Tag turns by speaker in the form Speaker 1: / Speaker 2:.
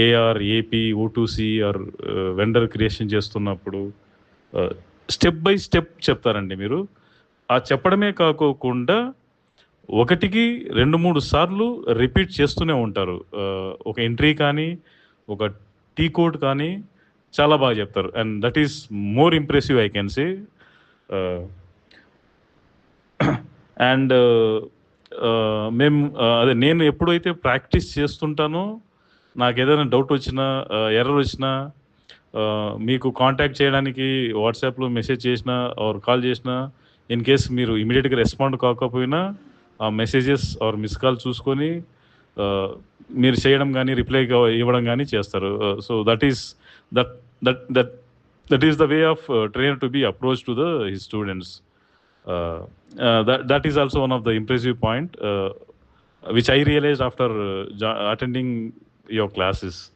Speaker 1: AR, AP, O two C R vendor creation చేస్తున్నప్పుడు step by step చెప్తారండి మీరు. ఆ చెప్పడమే కాకోకుండా ఒకటికి 2, 3 సార్లు రిపీట్ చేస్తూనే ఉంటారు. ఒక ఎంట్రీ కానీ, ఒక టీ కోడ్ కానీ చాలా బాగా చెప్తారు. And that is more impressive I can say. And మేము అదే నేను ఎప్పుడైతే ప్రాక్టీస్ చేస్తుంటానో నాకు ఏదైనా డౌట్ వచ్చినా, ఎర్రర్ వచ్చినా మీకు కాంటాక్ట్ చేయడానికి వాట్సాప్లో మెసేజ్ చేసినా ఆర్ కాల్ చేసినా, ఇన్ కేస్ మీరు ఇమీడియట్గా రెస్పాండ్ కాకపోయినా ఆ మెసేజెస్ ఆర్ మిస్ కాల్ చూసుకొని మీరు చేయడం కానీ రిప్లై ఇవ్వడం కానీ చేస్తారు. So that is that that that that is the way of trainer to be approach to the his students. That is also one of the impressive point which I realized after attending your classes.